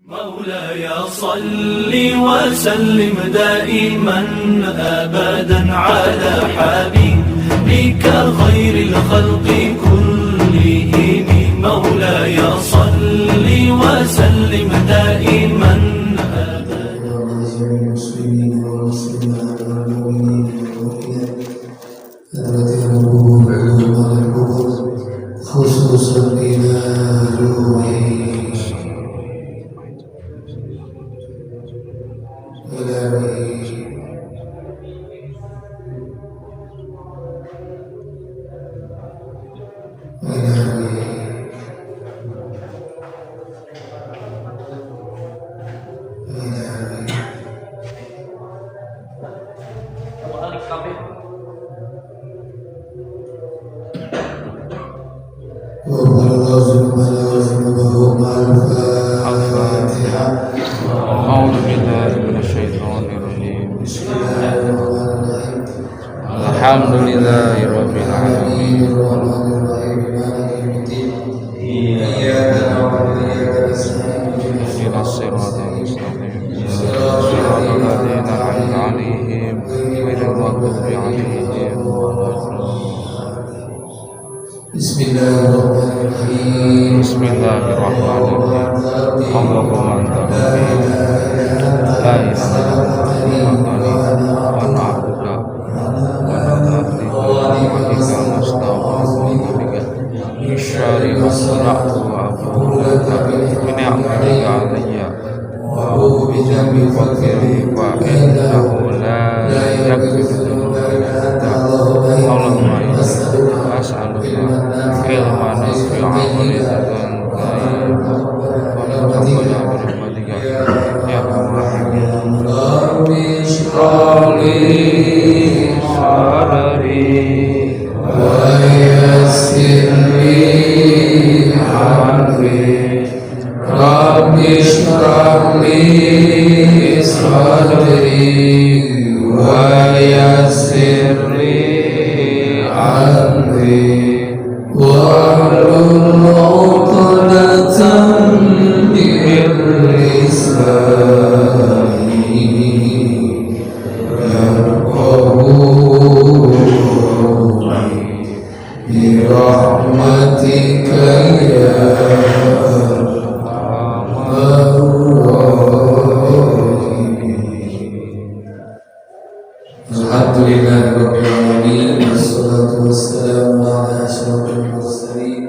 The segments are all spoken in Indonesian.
مولاي صل وسلم دائما أبدا على حبيبك خير الخلق كلهم مولاي صل وسلم دائما أبدا المسلمين والمسلمات والمؤمنين والمؤمنات خصوصا إلى روحي أعوذ بالله من الشيطان الرجيم الحمد لله رب العالمين إياك نعبد وإياك نستعين اهدنا الصراط المستقيم صراط الذين أنعمت عليهم غير المغضوب عليهم ولا الضالين. بسم الله الرحمن الرحيم بسم الله الرحمن الرحيم اللهم أنت ربي لا إله إلا أنت ونعبدك ونستغفرك وبك نستغفرك بك من شر ما صنعت وأبوء لك بنعمتك علي وأبوء بذنبي فاغفرني فإنه لا يغفر الذنوب إلا أنت اللهم إني أسألك علما نافعا ورزقا طيبا وتقبل برحمتك يا أرحم الراحمين. رب اشرح لي صدري ويسر لي أمري رب اشرح لي صدري ويسر لي أمري واحلل عقدة من لساني يفقهوا برحمتك يا أرحم الراحمين. Alhamdulillah rabbil alamin wassalatu wassalamu ala asyrafil mursalin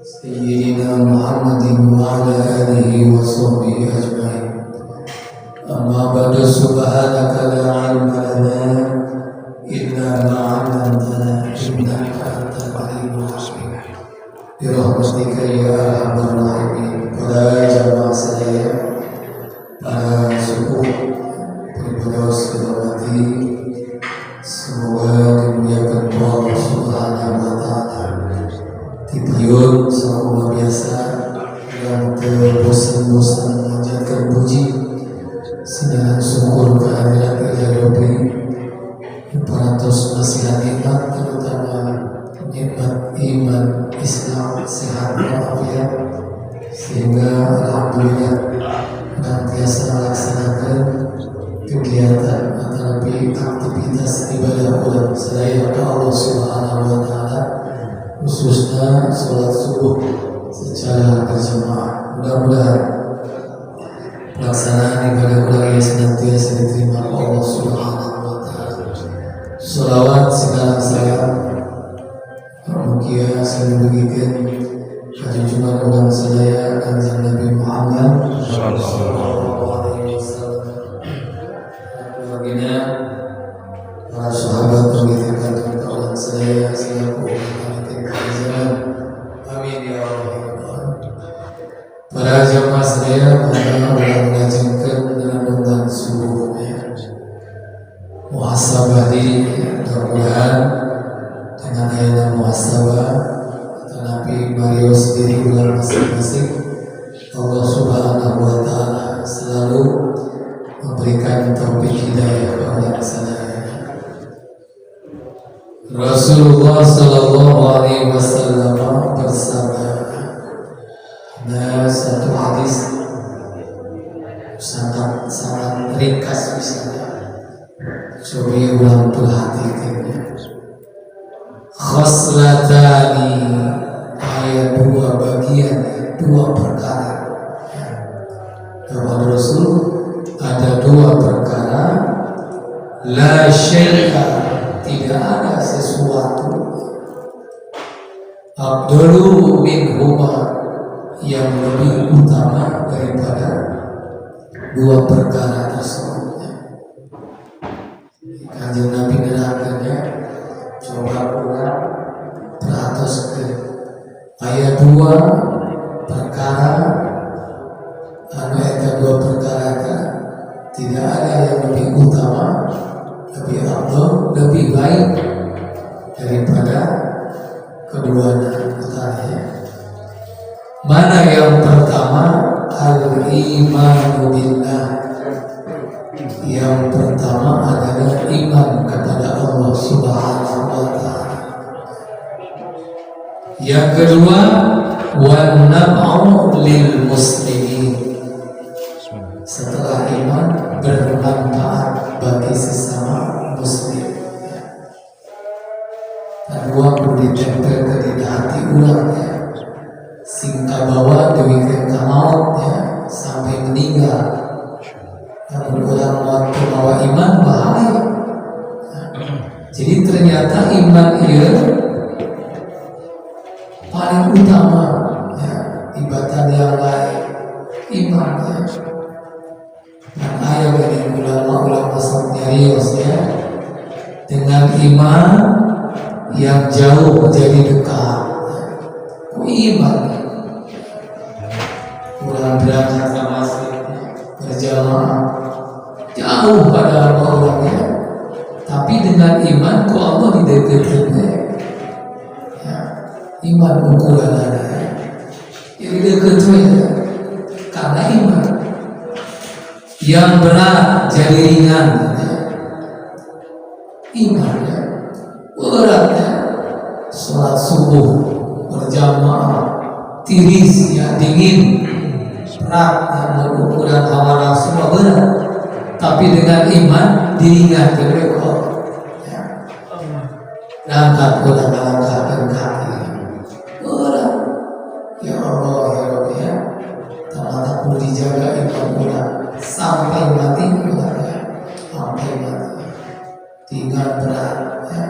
sayyidina Muhammadin wa ala alihi wa sahbihi ajma'in. Amma ba'du, subhanaka la ilma lana illa ma 'allamtana innaka antal alimul hakim. Bi rahmatika ya arhamar rahimin. Para jamaah saya, para suku beribadah sekali, semoga dimuliakan Allah Subhanahu wa Ta'ala. Tibayun sama luar biasa yang terbosan-bosan menjadikan puji sedang syukur kehadiran Ilahi Rabbi Imperatus nasihat nikmat, terutama nikmat iman, Islam, sehat, walafiat, sehingga alhamdulillah senantiasa melaksanakan kegiatan atau aktivitas ibadah bulan sedaya Allah Subhanahu wa Ta'ala, khususnya sholat subuh secara berjamaah. Mudah-mudahan pelaksanaan ibadah bulan ini senantiasa diterima Allah Subhanahu wa Ta'ala. Sholawat segala salam mugia saya bagikan junjungan ulang sedaya kanjeng Nabi Muhammad sallallahu alaihi wasallam, baginda, para sahabat pengikut kaulah saya selaku umat keimanan. Amin ya rabbal alamin. Para jamaah saya, mari mengajarkan dalam bulan subuh muhasabah diri, mudah-mudahan dengan ayat muhasabah atau Nabi Mario sendiri bulan masing-masing, Allah Subhanahu wa Ta'ala selalu memberikan taufik hidayah kepada saya. Rasulullah Sallallahu Alaihi Wasallam bersabda, ada satu hadis ringkas misalnya. Coba ulang perhatikannya. Khoslatani, ayat 2 bagian, 2 perkara. Kata Rasul ada 2 perkara. La syai'a, tidak ada sesuatu abdulu minhuma, yang lebih utama daripada 2 perkara tersebut. Kanjeng Nabi menerangkannya. Coba ulang perhatos ke ayat 2 perkara, ayat 2 perkara kan? Tidak ada yang lebih utama, lebih afdal, lebih baik daripada keduanya. Mana yang pertama? Al-imanu billah. Yang pertama adalah iman kepada Allah Subhanahu wa ta'ala. Yang kedua, wan naf'u lil muslimin. Setelah iman, bermanfaat bagi sesama muslim. Kedua, perlu ditempelkan di hati ulang ya. Singka bawa demikian maut ya, sampai meninggal. Namun orang waktu bawa iman bahaya. Jadi ternyata iman ia paling utama ya, dibanding yang lain. Iman ya. Dan ayat dari ulama-ulama serius ya, dengan iman yang jauh menjadi dekat. Iman kurang berangkat ke masjid berjamaah jauh pada orangnya, tapi dengan iman ku Allah didekatkannya ya, iman ukuran ada ya. Jadi dekatnya karena iman. Yang berat jadi ringan ya. Iman ya. Beratnya sholat subuh berjamaah tiris ya, dingin berat yang ukuran hawa nafsu berat, tapi dengan iman diringankan oleh Allah ya. Langkah ulang langkahkan kaki berat ya Allah ya Rabbi ya, ternyata perlu dijaga iman ulang sampai mati ulang ya, sampai mati tinggal berat ya,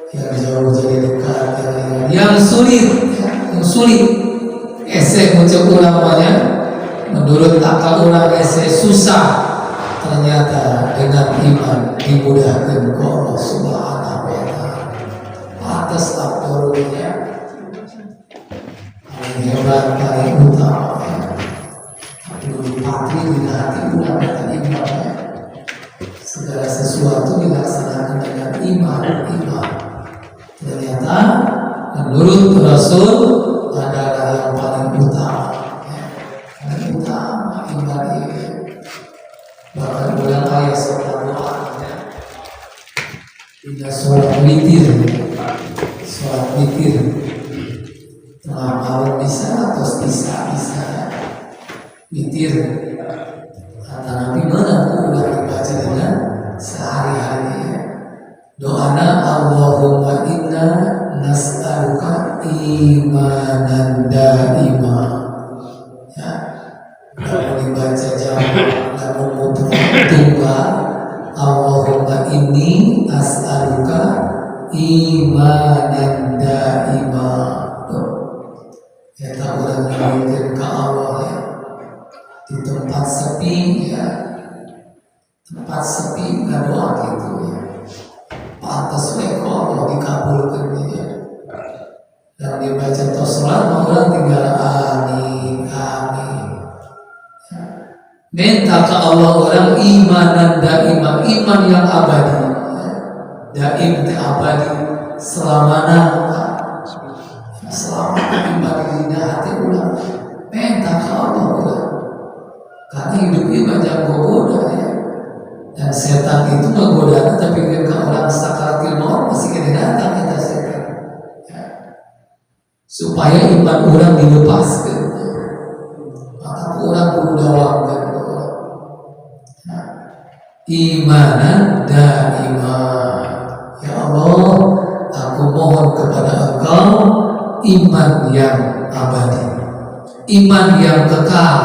yang jauh jadi dekat yang sulit ya, yang sulit esek muncul ulamanya menurut akal orang esek susah, ternyata dengan iman dimudahkan ke Allah Subhanahu wa ta'ala. Atas abdurnya paling hebat, paling utama ya. Dipatri di hati ulama dan imannya. Segala sesuatu dilaksanakan dengan iman. Ternyata menurut Rasul adalah yang paling utama ya. Paling utama iman ini. Bahkan ulang ayat sholat doa ya. Tidak sholat witir tengah malam bisa atau bisa ya. Witir kata Nabi mana udah dibaca dengan sehari-hari ya. Doana Allahumma inna nas'aluka imanan daima ya. Kalau dibaca jamaah lalu tunggal Allahumma inni as'aluka imanan daima ya. Tak orang yang ke Allah ya, di tempat sepi ya, tempat sepi nggak doa gitu ya, pantas mereka Allah dikabulkan ya. Dan dibaca sholat orang tinggal amin ya. Minta ke Allah orang imanan daimah, iman yang abadi ya. Daim te abadi selamanya iman di hati ulang. Minta ke Allah orang karena hidupnya banyak goda ya. Dan setan itu menggoda, tapi ketika orang sakaratil maut masih kena datang kita setan ya. Supaya iman orang dilepaskan, maka orang perlu dawamkan imanan daimah. Ya Allah, aku mohon kepada Engkau iman yang abadi, iman yang kekal.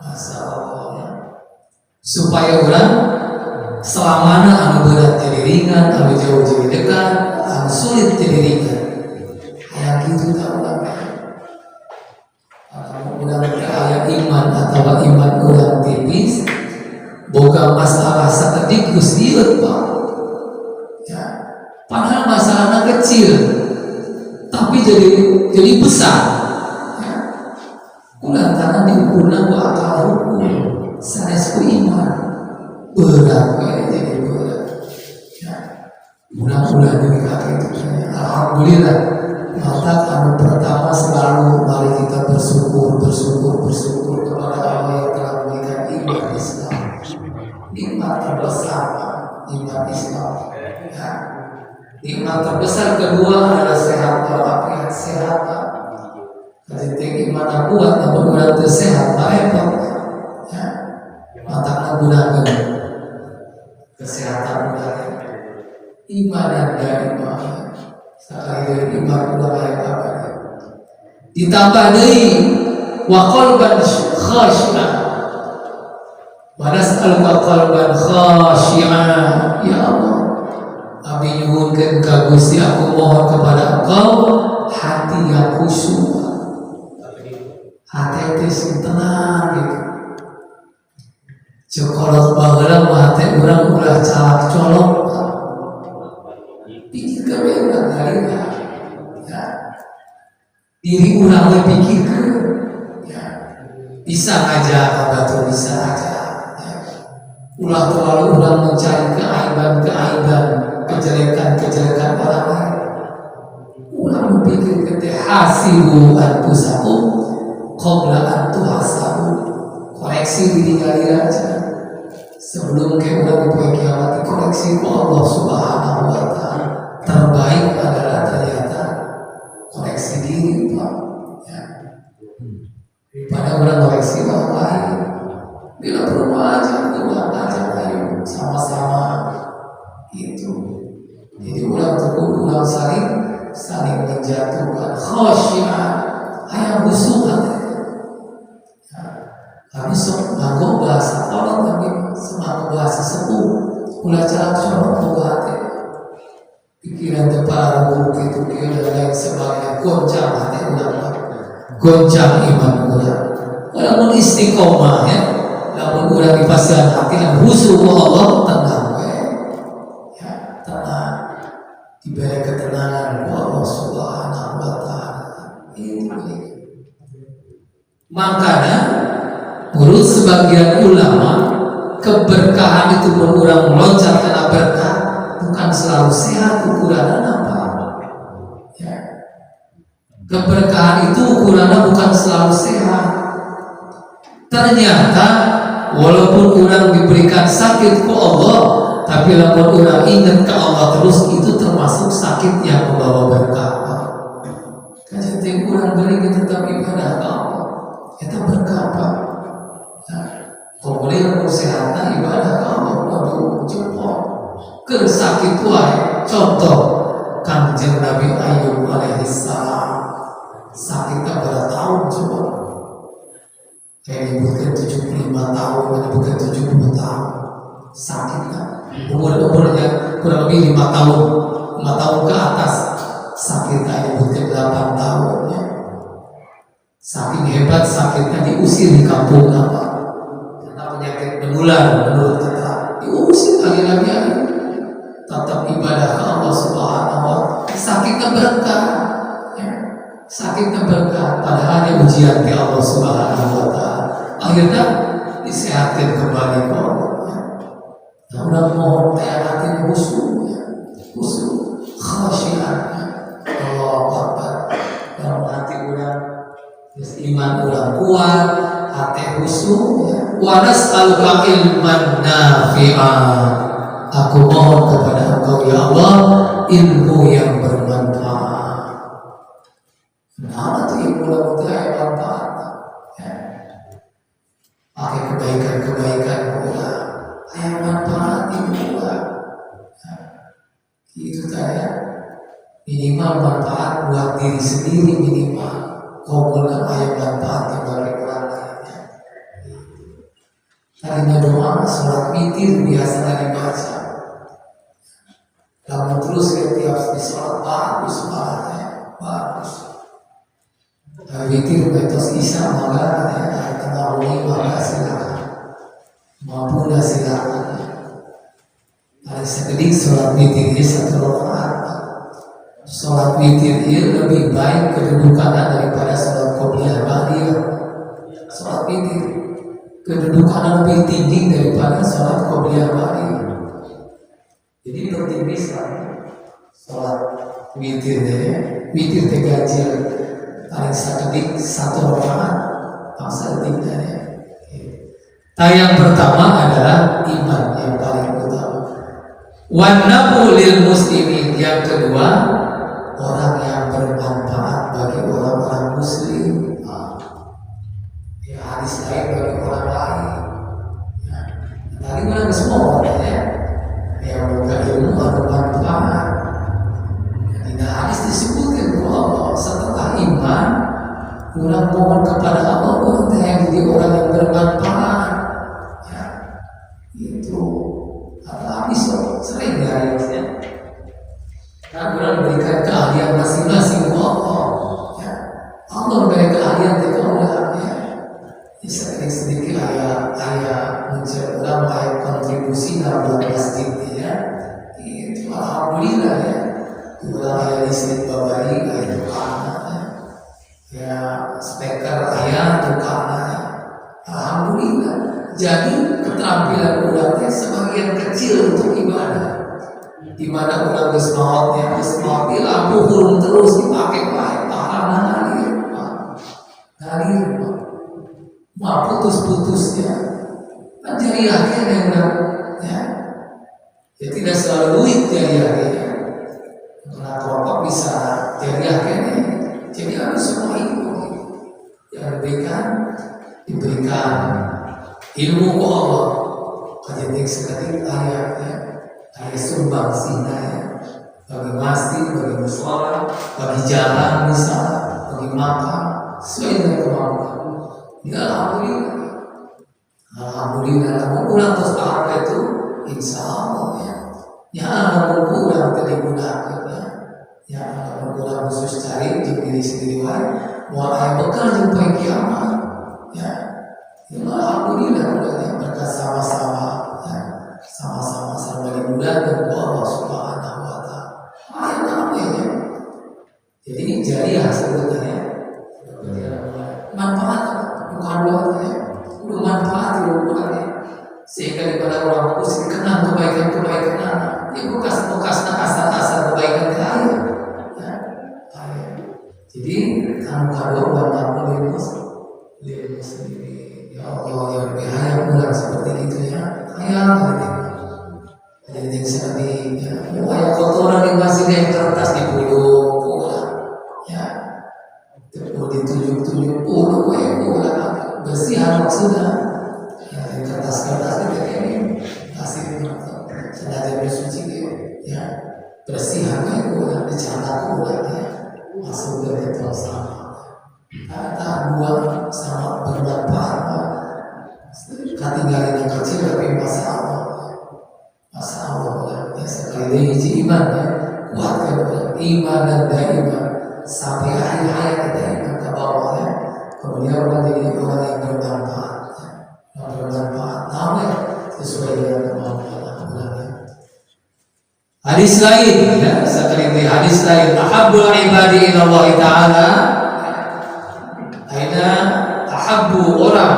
Masya Allah, supaya orang selamana anu berat jadi ringan, anu jauh jadi dekat, anu sulit jadi ringan. Kayak gitu tak orang. Udah kaya iman atau iman orang tipis, boga masalah sakedik geus dieu Pak. Ya. Padahal masalahnya kecil, tapi jadi besar. Ya. Kulantaran diukurna ku akal hukum, sanes ku iman. Berat jadi berat. Ya. Mudah-mudahan dari kaki itu. Alhamdulillah. Maka anu pertama selalu mari kita bersyukur kepada Allah yang telah memberikan iman Islam. Nikmat terbesar, iman Islam. Ya. Nikmat terbesar kedua adalah sehat walafiat, sehat. Jadi iman kuat namun orang tersehat, repot. Ya. Mata gunakan kesehatan kita. Iman yang dari iman. Sekali iman udah layak apa? Ditambah deui wa qalban khashi'an. Wa nas'aluka qalban khashi'an. Ya Allah, abdi nyuhunkeun ka Gusti, aku mohon kepada Engkau hati yang khusyuk. Hati teh sing tenang gitu. Cokolot baheula mah hati urang ulah calak colok. Pikir kami udah kali ya. Diri orang pikirkan ya. Bisa aja atau bisa aja ya. Ulah terlalu orang mencari keaiban, kejelekan orang lain. Ulah berpikir kete hasibu anfusakum qabla an tuhasabu. Koreksi diri kalian aja sebelum ke udah dibuat kiamat. Koreksi ku Allah Subhanahu wa Ta'ala. Terbaik adalah ternyata koreksi diri Pak. Ya. Daripada orang koreksi orang lain, bila perlu aja, ayo sama-sama itu. Jadi ulang tegur, ulang saling menjatuhkan khasyi'an, ayam khusyuk. Ya. Habis nganggo bahasa orang tapi semangat bahasa sepuh, ulah cara corok hati. Pikiran para guru itu dia dan lain sebagainya goncang hati ulama, goncang iman ulah. Walaupun istiqomah ya, namun ulah dipastikan hati yang khusyuk Allah tenang ya, tenang diberi ketenangan Allah Subhanahu wa Ta'ala. Ini makanya menurut sebagian ulama keberkahan itu berkurang meloncat karena berkah. Bukan selalu sehat ukurannya apa ya. Keberkahan itu ukurannya bukan selalu sehat. Ternyata walaupun orang diberikan sakit ke Allah, tapi lamun orang ingat ke Allah terus, itu termasuk sakit yang membawa berkah. Kan jadi orang beri tetap ibadah ke Allah, kita berkah Pak. Ya. Kalau boleh kesehatan ibadah ke Allah, waduh jempol. Sakit wae. Contoh Kanjeng Nabi Ayub alaihissalam sakitnya berapa tahun coba? Kayak disebutkan 75 tahun, disebutkan 70 tahun sakitnya. Umurnya kurang lebih 5 tahun, 5 tahun ke atas sakitnya, disebutkan 8 tahun ya. Saking hebat sakitnya, diusir di kampung apa? Karena penyakit menular menurut kita, diusir lagi Nabi Ayub. Tetap ibadah ke Allah Subhanahu wa Ta'ala. Sakitnya berkah ya. Sakitnya berkah, padahal ada ujian ke Allah Subhanahu wa Ta'ala. Akhirnya disehatkan kembali ke Allah ya. Nah, udah mohon hati khusyuk ya. Khusyuk khasyi'an ya. Allahu Akbar. Dalam hati udah iman udah kuat, hati khusyuk ya. Wa nas'aluka ilman nafi'an. Aku mohon kepada Engkau ya Allah ilmu yang bermanfaat. Nah, itu ilmu yang bermanfaat ya. Pakai kebaikan pula. bermanfaat buat diri sendiri minimal, kau ayat manfaatnya bagi orang lainnya. Tadinya doa sholat witir biasa dibaca. Kamu terus setiap di sholat bagus pahalanya, bagus. Witir betos isya maka ayat Nawawi maka silakan, maupun silakan. Ada sekedik sholat witir satu rakaat. Sholat witir lebih baik kedudukannya daripada sholat qobliyah ba'diyah. Sholat witir kedudukannya lebih tinggi daripada sholat qobliyah ba'diyah. Jadi penting bisa sholat witir witir tegajil paling sekedik satu rakaat masa tinggalnya. Yang pertama adalah iman yang paling utama. Wanabu lil muslimin, yang kedua orang yang bermanfaat bagi orang-orang muslim. Ya, hadis lain bagi orang lain. Ya, tadi mana semua orangnya yang berilmu bermanfaat. Di hadis disebutkan bahwa setelah iman, orang mohon kepada Allah untuk yang jadi orang yang bermanfaat. Ya, itu hadis sering hadisnya. Kan orang memberikan keahlian masing-masing Allah. Ya, Allah memberikan keahlian kepada orang. Ya, sedikit ayat menceritakan ayat kontribusi dalam masjid ya. Itu alhamdulillah ya. Ulang ayat istri babari ayat tukana ya, speaker ayat tukana ya. Alhamdulillah. Jadi keterampilan orangnya sebagian kecil untuk ibadah. Di mana orang bersemangatnya lampu turun terus dipakai baik pahala ngalir mau putus-putusnya jariahnya yang ya. Ya tidak selalu duit jariahnya. Karena kelompok bisa jariahnya jadi harus semua ilmu yang diberikan ilmu Allah. Jadi sekali ayatnya ayat sumbang sinaya bagi masjid, bagi mushola, bagi jalan misalnya, bagi makan sesuai dengan kemampuan. Ya alhamdulillah, namun pulang terus pahala itu insya Allah ya. Ya namun pulang tidak digunakan ya. Ya namun pulang khusus cari diri sendiri mau ayat bekal jumpai kiamat ya. Ya alhamdulillah mudahnya berkat sama-sama ya. Sama-sama serba dimudahkan Allah Subhanahu wa Ta'ala. Ayat namanya. Jadi jariah sebetulnya manfaat bukan doanya, udah manfaat bukannya. Sehingga daripada orang khusus dikenal kebaikan-kebaikan anak, dia bekas asal kebaikan lain. Ya, jadi kamu kado buat kamu diri sendiri. Ya Allah yang lebih hayat bulan seperti itu ya, hayat. Jadi seperti ya, ayat kotoran yang masih yang kertas di bulu, ya, ditujuk bersihan maksudnya. Ya, kertas-kertas itu ini kasih sudah ada bersuci ya, bersihan itu dicatat ya, masuk ke dalam sama. Kata dua sama bermanfaat. Ketinggalan yang kecil tapi masalah. Ya, sekali lagi iman ya, kuatkan iman dan daiman sampai akhir hayat kita iman ke bawah ya. Kemudian orang jadi orang yang bermanfaat ya. Yang bermanfaat namanya sesuai dengan kemampuan Allah. Hadis lain ya, sekali lagi hadis lain, ahabbul ibadi ila Allah Ta'ala, aina ahabbu orang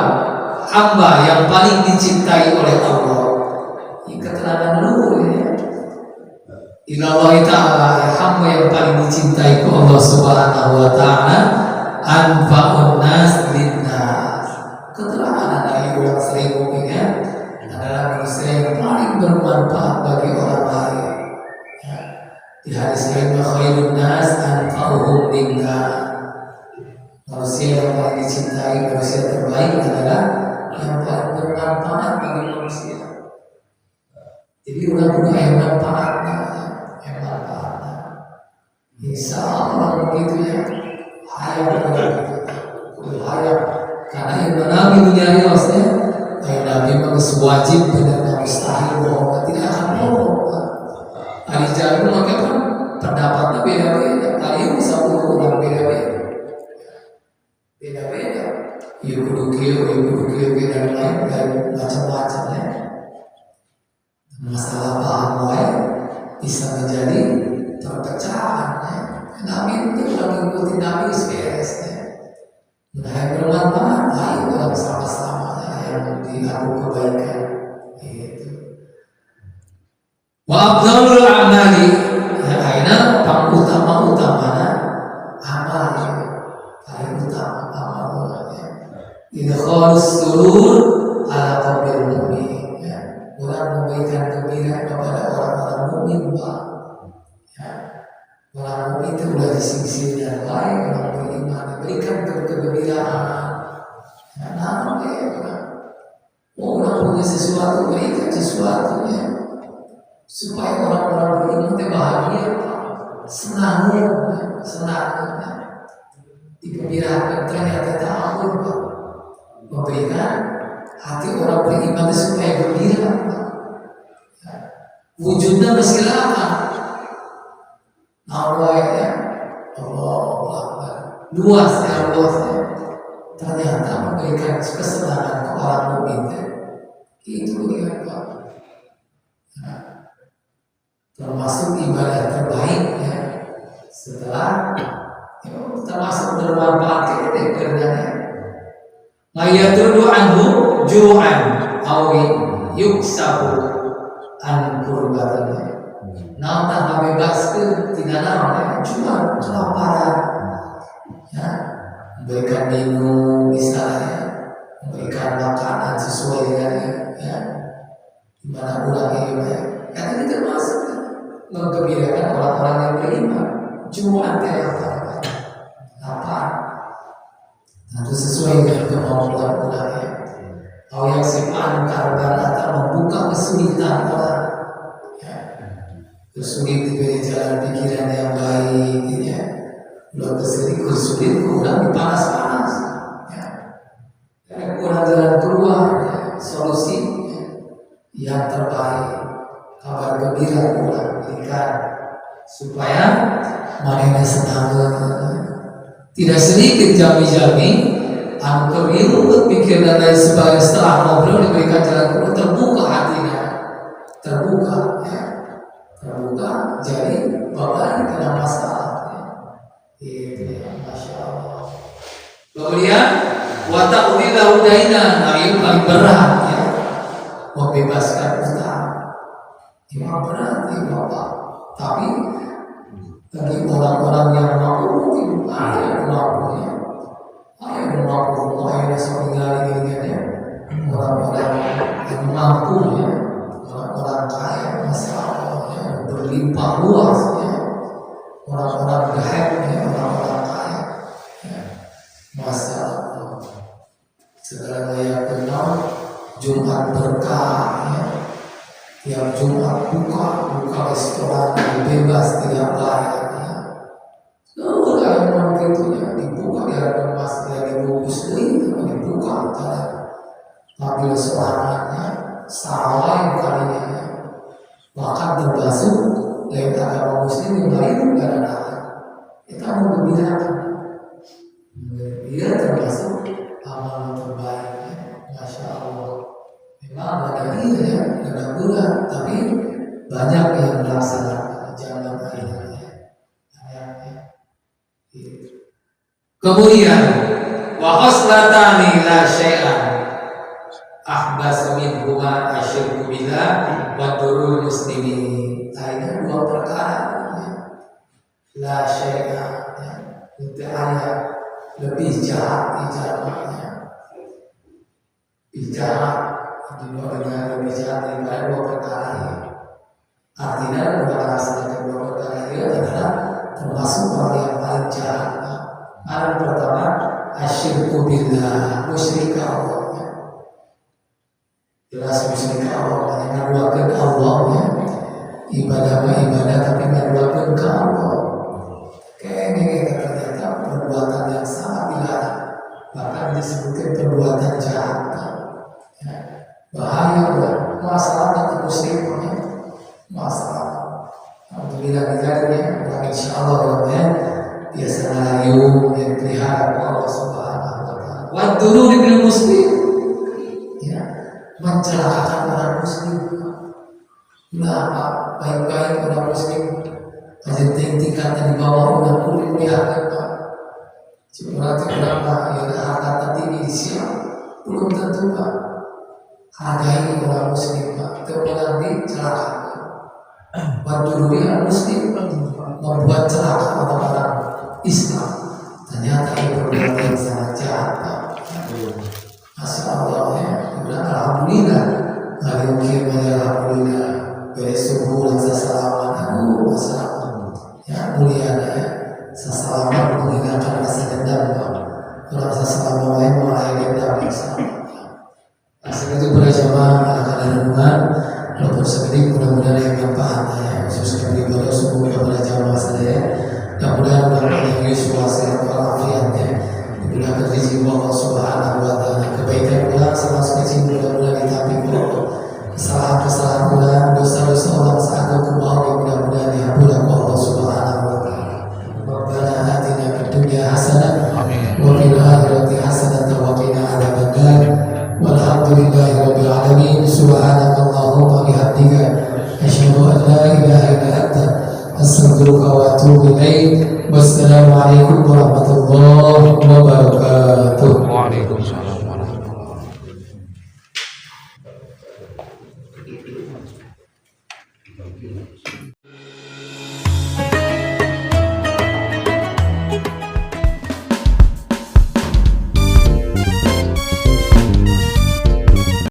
hamba yang paling dicintai oleh Allah. Keterangan luhur ya. Ila Allah Ta'ala, ya hamba yang paling dicintai oleh Allah Subhanahu wa Ta'ala, anfa'un nas linnas. Keterangan dari orang sering ya, adalah manusia yang paling bermanfaat bagi orang lain. Ya. Di hadis lain, khairun nas anfa'uhum linnas. Manusia yang paling dicintai, manusia terbaik adalah yang paling bermanfaat bagi manusia. Jadi orang punya yang manfaatnya. Insya Allah begitu ya. Hayang begitu. Hayang. Karena yang Nabi dunia ini maksudnya, Nabi memang wajib benar mustahil bohong, tidak akan bohong. Hari jalan maka kan pendapatnya beda-beda. Hari bisa orang beda-beda. Beda-beda. Yuk dan lain macam-macam ya. Masalah paham lain bisa menjadi perpecahan ya. Nabi itu kalau mengikuti Nabi beres ya. Nah yang bermanfaat, ayo dalam sama-sama ya, yang dilakukan kebaikan itu. Wa afdhalul a'mali ya aina utama-utamana amal ya. Paling utama amal ya. Idkhalus surur ala qalbil mu'min ya. Orang memberikan gembira kepada orang-orang mukmin Pak. Ya. Orang mukmin itu sudah di sisi yang lain, orang beriman berikan kegembiraan. Ya, namanya ya, orang punya sesuatu, berikan sesuatu ya, supaya orang-orang beriman itu bahagia, senang ya, digembirakan. Ternyata tahu Pak, memberikan hati orang beriman itu supaya gembira. Ya. Wujudnya bersilakan. Allah ya, Allah luas ya, ternyata memberikan kesenangan ke orang mukmin itu dia Pak. Nah, termasuk ibadah terbaik ya, setelah ya, termasuk bermanfaat kerjanya. Mayatudu anhu ju'an awi yuksabu an kurbatanya. Nah, bebas ke tidak namanya cuma kelaparan ya, memberikan minum misalnya, memberikan makanan sesuai dengannya ya, dimana orang ini ya, karena ini termasuk menggembirakan orang-orang yang beriman cuma lapar, nah itu sesuai dengan kemampuan orang ya. Kalau yang simpan karban atau membuka kesulitan orang kesulit diberi jalan pikiran yang baik ya. Kalau kesulit kurang dipanas-panas ya. Karena kurang jalan keluar ya. Solusi ya, yang terbaik kabar gembira kurang berikan supaya mereka senang. Tidak sedikit jami-jami angker ilmu pikir dan lain sebagainya setelah ngobrol diberikan jalan keluar, terbuka hatinya, terbuka ya. Terbuka jadi bapak kena masalah itu ya, Masya Allah. Kemudian watak udilah udaina, nah ini paling berat ya, membebaskan utang. Memang berat ya bapak, tapi bagi orang-orang yang mampu mungkin ada yang mampu ya, ada yang mampu, ada yang setinggal ini ya, orang-orang yang mampu ya, orang-orang kaya masalah berlimpah luas ya, orang-orang baik ya, orang-orang kaya ya. Masa segala yang kenal Jumat berkah ya, tiap Jumat buka restoran bebas tidak bayar ya. Udah memang gitu ya, dibuka di hadapan masjid dibungkus itu dibuka antara mobil sorangannya sawah yang kalinya ya. Bahkan terbasuh lain agama muslim yang lain karena kita menggembirakan. Dia termasuk amal terbaik ya. Masya Allah. Memang ada ya, ada bulan, tapi banyak yang melaksanakan jalan akhirnya. Kemudian wa khoslatani la syai'an ahbas minhuma asyirku billah wa durul muslimin. Ada dua perkara ya. La syai'a ya. Itu ayat lebih jahat bicaranya, bicara dengan lebih jahat daripada dua perkara ini. Artinya melaksanakan dua perkara ini adalah termasuk orang yang paling jahat. Yang pertama asyirku billah, musyrik Allah ya. Jelas musyrik Allah yang ngaduakeun Allah ya. Ibadah tapi ngaduakeun ka Allah. Kayaknya ternyata perbuatan yang sangat dilarang, bahkan disebutkan perbuatan jahat. Ya. Bahaya buat masyarakat muslim, ya. Masyarakat. Alhamdulillah kejadiannya, dan insya Allah ya, biasa layu yang pelihara Allah Subhanahu Wa Taala. Waduru bil muslim, ya, mencelakakan orang muslim. Nah, baik-baik orang muslim. Masih tingkatnya di bawah udah kulit lihat Pak. Berarti kenapa ya harga tinggi di sini belum tentu Pak. Hargai orang muslim Pak. Itu benar dicelakakan. Wadururi muslim membuat celaka orang-orang Islam. Ternyata itu perbuatan yang sangat jahat Pak. Masya Allah ya. Alhamdulillah. Alhamdulillah. Besok bulan sesalaman. Masalah. Ya mulia ya, sesalaman menghilangkan rasa dendam, rasa selama lain mengalami dendam bersama. Asal itu para jamaah akan ada hubungan, walaupun sedikit mudah-mudahan yang manfaat ya, khususnya beribadah subuh kepada jamaah saya. Mudah-mudahan yang Yusuf sehat walafiat ya, dimudahkan rezeki Allah Subhanahu Wa Taala. Kebaikan ulang sama sekecil mudah-mudahan ditampik Allah. Kesalahan-kesalahan ulang, dosa-dosa orang seakan kebawah mudah-mudahan diampuni Allah Subhanahu Wa Taala. Rabbana atina fid dunya hasanah wa fil akhirati hasanah wa qina adzabannar. Walhamdulillahi rabbil alamin. Subhanakallahumma wa bihamdika asyhadu an la ilaha illa anta astaghfiruka wa atubu ilaik. Wassalamu alaikum warahmatullahi wabarakatuh. Waalaikumsalam. Thank you.